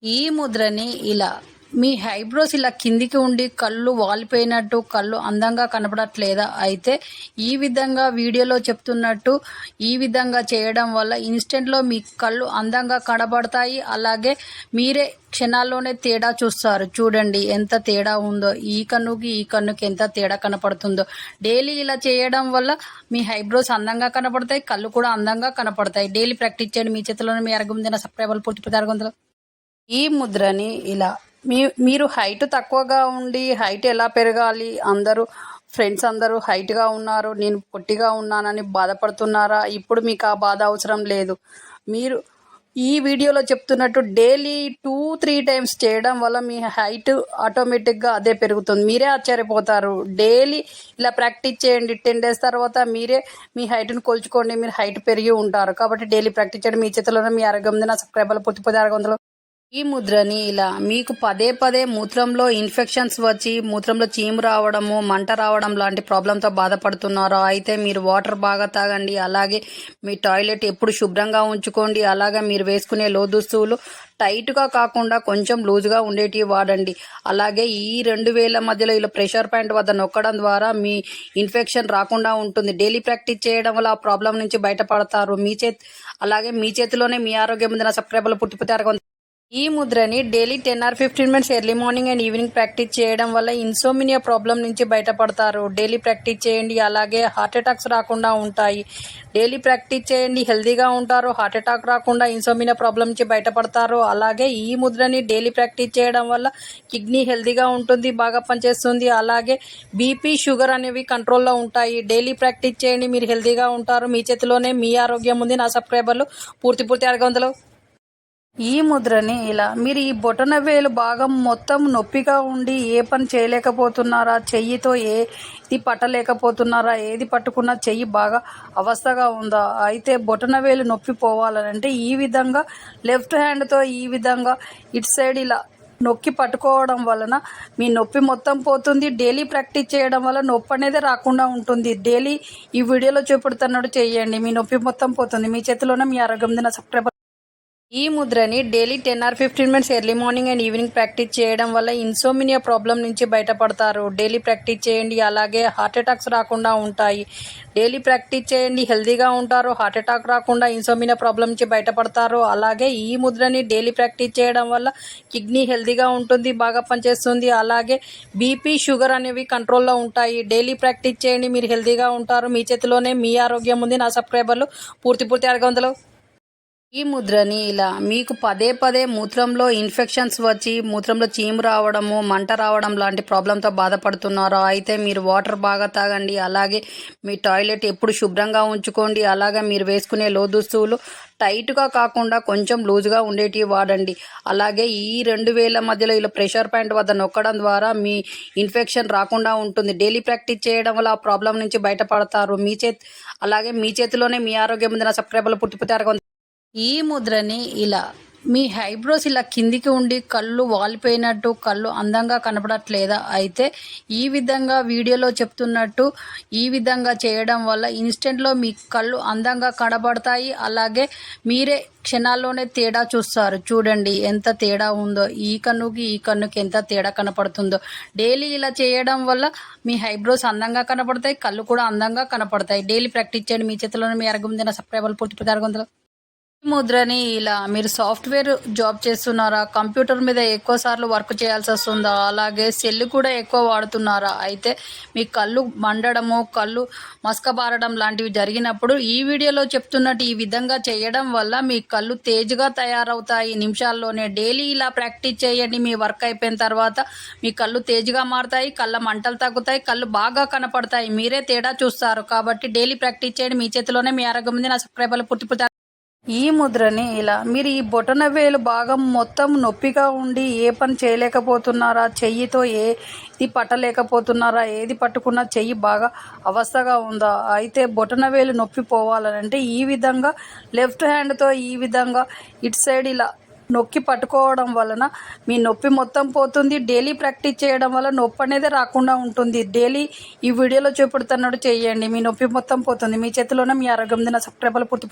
ఈ ముద్రని ఇలా మీ ఐబ్రోస్ ఇలా కిందికి ఉండి కళ్ళు వాలిపోయినట్టు కళ్ళు అందంగా కనపడట్లేదా? అయితే ఈ విధంగా వీడియోలో చెప్తున్నట్టు ఈ విధంగా చేయడం వల్ల ఇన్స్టెంట్లో మీ కళ్ళు అందంగా కనబడతాయి. అలాగే మీరే క్షణాల్లోనే తేడా చూస్తారు. చూడండి ఎంత తేడా ఉందో, ఈ కన్నుకి ఈ కన్నుకి ఎంత తేడా కనపడుతుందో. డైలీ ఇలా చేయడం వల్ల మీ ఐబ్రోస్ అందంగా కనపడతాయి, కళ్ళు కూడా అందంగా కనపడతాయి. డైలీ ప్రాక్టీస్ చేయండి. మీ చేతిలోనే మీ అరగొందిన సబ్స్క్రైబర్లు పూర్తి 1600. ఈ ముద్రని ఇలా మీరు హైట్ తక్కువగా ఉండి హైట్ ఎలా పెరగాలి, అందరూ ఫ్రెండ్స్ అందరూ హైట్గా ఉన్నారు, నేను పొట్టిగా ఉన్నానని బాధపడుతున్నారా? ఇప్పుడు మీకు ఆ బాధ అవసరం లేదు. మీరు ఈ వీడియోలో చెప్తున్నట్టు డైలీ 2-3 టైమ్స్ చేయడం వల్ల మీ హైట్ ఆటోమేటిక్గా అదే పెరుగుతుంది. మీరే ఆశ్చర్యపోతారు. డైలీ ఇలా ప్రాక్టీస్ చేయండి. 10 డేస్ తర్వాత మీరే మీ హైట్ను కొలుచుకోండి. మీరు హైట్ పెరిగి ఉంటారు. కాబట్టి డైలీ ప్రాక్టీస్ చేయండి. మీ చేతిలోనే మీ ఆరోగ్యం ఉంది. నా సబ్స్క్రైబర్లు పూర్తి 1600. ఈ ముద్రని ఇలా మీకు పదే పదే మూత్రంలో ఇన్ఫెక్షన్స్ వచ్చి మూత్రంలో చీము రావడము, మంట రావడం లాంటి ప్రాబ్లంతో బాధపడుతున్నారో అయితే మీరు వాటర్ బాగా తాగండి. అలాగే మీ టాయిలెట్ ఎప్పుడు శుభ్రంగా ఉంచుకోండి. అలాగే మీరు వేసుకునే లోదుస్తువులు టైట్గా కాకుండా కొంచెం లూజ్గా ఉండేటివి వాడండి. అలాగే ఈ 2 వేల మధ్యలో ఇలా ప్రెషర్ పాయింట్ వద్ద నొక్కడం ద్వారా మీ ఇన్ఫెక్షన్ రాకుండా ఉంటుంది. డైలీ ప్రాక్టీస్ చేయడం వల్ల ఆ ప్రాబ్లం నుంచి బయటపడతారు. అలాగే మీ చేతిలోనే మీ ఆరోగ్యం ఉంది. నా సబ్స్క్రైబర్లు పుట్టిపోతారు. ఈ ముద్రని daily 10 or 15 minutes early morning and evening practice చేయడం వల్ల ఇన్సోమినియా ప్రాబ్లం నుంచి బయటపడతారు. డైలీ ప్రాక్టీస్ చేయండి. అలాగే హార్ట్ అటాక్స్ రాకుండా ఉంటాయి. డైలీ ప్రాక్టీస్ చేయండి, హెల్తీగా ఉంటారు. హార్ట్ అటాక్ రాకుండా ఇన్సోమినియా ప్రాబ్లం నుంచి బయటపడతారు. అలాగే ఈ ముద్రని డైలీ ప్రాక్టీస్ చేయడం వల్ల కిడ్నీ హెల్తీగా ఉంటుంది, బాగా పనిచేస్తుంది. అలాగే బీపీ, షుగర్ అనేవి కంట్రోల్లో ఉంటాయి. డైలీ ప్రాక్టీస్ చేయండి, మీరు హెల్తీగా ఉంటారు. మీ చేతిలోనే మీ ఆరోగ్యం ఉంది. నా సబ్స్క్రైబర్లు పూర్తి 600. ఈ ముద్రని ఇలా మీరు ఈ బొటన వేలు భాగం మొత్తం నొప్పిగా ఉండి ఏ పని చేయలేకపోతున్నారా, చెయ్యితో ఏది పట్టలేకపోతున్నారా, ఏది పట్టుకున్నా చెయ్యి బాగా అవస్థగా ఉందా? అయితే బొటన వేలు నొప్పి పోవాలంటే ఈ విధంగా లెఫ్ట్ హ్యాండ్తో ఈ విధంగా ఇటు సైడ్ ఇలా నొక్కి పట్టుకోవడం వలన మీ నొప్పి మొత్తం పోతుంది. డైలీ ప్రాక్టీస్ చేయడం వల్ల నొప్పి అనేది రాకుండా ఉంటుంది. డైలీ ఈ వీడియోలో చూపెడుతున్నట్టు చేయండి, మీ నొప్పి మొత్తం పోతుంది. మీ చేతిలోనే మీ ఆరోగ్యం ఉంది. నా సబ్స్క్రైబర్ ఈ ముద్రని daily 10 or 15 minutes early morning and evening practice చేయడం వల్ల ఇన్సోమినియా ప్రాబ్లం నుంచి బయటపడతారు. డైలీ ప్రాక్టీస్ చేయండి. అలాగే హార్ట్ అటాక్స్ రాకుండా ఉంటాయి. డైలీ ప్రాక్టీస్ చేయండి, హెల్తీగా ఉంటారు. హార్ట్ అటాక్ రాకుండా ఇన్సోమినియా ప్రాబ్లం నుంచి బయటపడతారు. అలాగే ఈ ముద్రని డైలీ ప్రాక్టీస్ చేయడం వల్ల కిడ్నీ హెల్తీగా ఉంటుంది, బాగా పనిచేస్తుంది. అలాగే బీపీ, షుగర్ అనేవి కంట్రోల్లో ఉంటాయి. డైలీ ప్రాక్టీస్ చేయండి, మీరు హెల్తీగా ఉంటారు. మీ చేతిలోనే మీ ఆరోగ్యం ఉంది. నా సబ్స్క్రైబర్లు పూర్తి 600. ఈ ముద్రని ఇలా మీకు పదే పదే మూత్రంలో ఇన్ఫెక్షన్స్ వచ్చి మూత్రంలో చీము రావడము, మంట రావడం లాంటి ప్రాబ్లంతో బాధపడుతున్నారో అయితే మీరు వాటర్ బాగా తాగండి. అలాగే మీ టాయిలెట్ ఎప్పుడు శుభ్రంగా ఉంచుకోండి. అలాగే మీరు వేసుకునే లోదుస్తువులు టైట్గా కాకుండా కొంచెం లూజ్గా ఉండేటివి వాడండి. అలాగే ఈ 2 వేల మధ్యలో ఇలా ప్రెషర్ పాయింట్ వద్ద నొక్కడం ద్వారా మీ ఇన్ఫెక్షన్ రాకుండా ఉంటుంది. డైలీ ప్రాక్టీస్ చేయడం వల్ల ఆ ప్రాబ్లం నుంచి బయటపడతారు. అలాగే మీ చేతిలోనే మీ ఆరోగ్యం ఉంది. నా సబ్స్క్రైబర్లు పుట్టిపోతారు. ఈ ముద్రని ఇలా మీ ఐబ్రోస్ ఇలా కిందికి ఉండి కళ్ళు వాలిపోయినట్టు కళ్ళు అందంగా కనపడట్లేదా? అయితే ఈ విధంగా వీడియోలో చెప్తున్నట్టు ఈ విధంగా చేయడం వల్ల ఇన్స్టెంట్లో మీ కళ్ళు అందంగా కనబడతాయి. అలాగే మీరే క్షణాల్లోనే తేడా చూస్తారు. చూడండి ఎంత తేడా ఉందో, ఈ కన్నుకి ఈ కన్నుకి ఎంత తేడా కనపడుతుందో. డైలీ ఇలా చేయడం వల్ల మీ ఐబ్రోస్ అందంగా కనపడతాయి, కళ్ళు కూడా అందంగా కనపడతాయి. డైలీ ప్రాక్టీస్ చేయండి. మీ చేతిలోనే మీ అరగం నా సబ్స్క్రైబర్లు పూర్తి 600. ముద్రని ఇలా మీరు సాఫ్ట్వేర్ జాబ్ చేస్తున్నారా, కంప్యూటర్ మీద ఎక్కువ సార్లు వర్క్ చేయాల్సి వస్తుందా, అలాగే సెల్ కూడా ఎక్కువ వాడుతున్నారా? అయితే మీ కళ్ళు మండడము, కళ్ళు మసకబారడం లాంటివి జరిగినప్పుడు ఈ వీడియోలో చెప్తున్నట్టు ఈ విధంగా చేయడం వల్ల మీ కళ్ళు తేజగా తయారవుతాయి నిమిషాల్లోనే. డైలీ ఇలా ప్రాక్టీస్ చేయండి. మీ వర్క్ అయిపోయిన తర్వాత మీ కళ్ళు తేజగా మారుతాయి, కళ్ళ మంటలు తగ్గుతాయి, కళ్ళు బాగా కనపడతాయి. మీరే తేడా చూస్తారు. కాబట్టి డైలీ ప్రాక్టీస్ చేయండి. మీ చేతిలోనే మీ ఆరోగ్యం ఉంది. నా సబ్స్క్రైబర్లు పూర్తి. ఈ ముద్రని ఇలా మీరు ఈ బొటన వేలు భాగం మొత్తం నొప్పిగా ఉండి ఏ పని చేయలేకపోతున్నారా, చెయ్యితో ఏది పట్టలేకపోతున్నారా, ఏది పట్టుకున్నా చెయ్యి బాగా అవస్థగా ఉందా? అయితే బొటన వేలు నొప్పి పోవాలంటే ఈ విధంగా లెఫ్ట్ హ్యాండ్తో ఈ విధంగా ఇటు సైడ్ ఇలా నొక్కి పట్టుకోవడం వలన మీ నొప్పి మొత్తం పోతుంది. డైలీ ప్రాక్టీస్ చేయడం వల్ల నొప్పి అనేది రాకుండా ఉంటుంది. డైలీ ఈ వీడియోలో చూపెడుతున్నట్టు చేయండి, మీ నొప్పి మొత్తం పోతుంది. మీ చేతిలోనే మీ ఆరోగ్యం ఉంది. నా సబ్స్క్రైబర్లు పూర్తి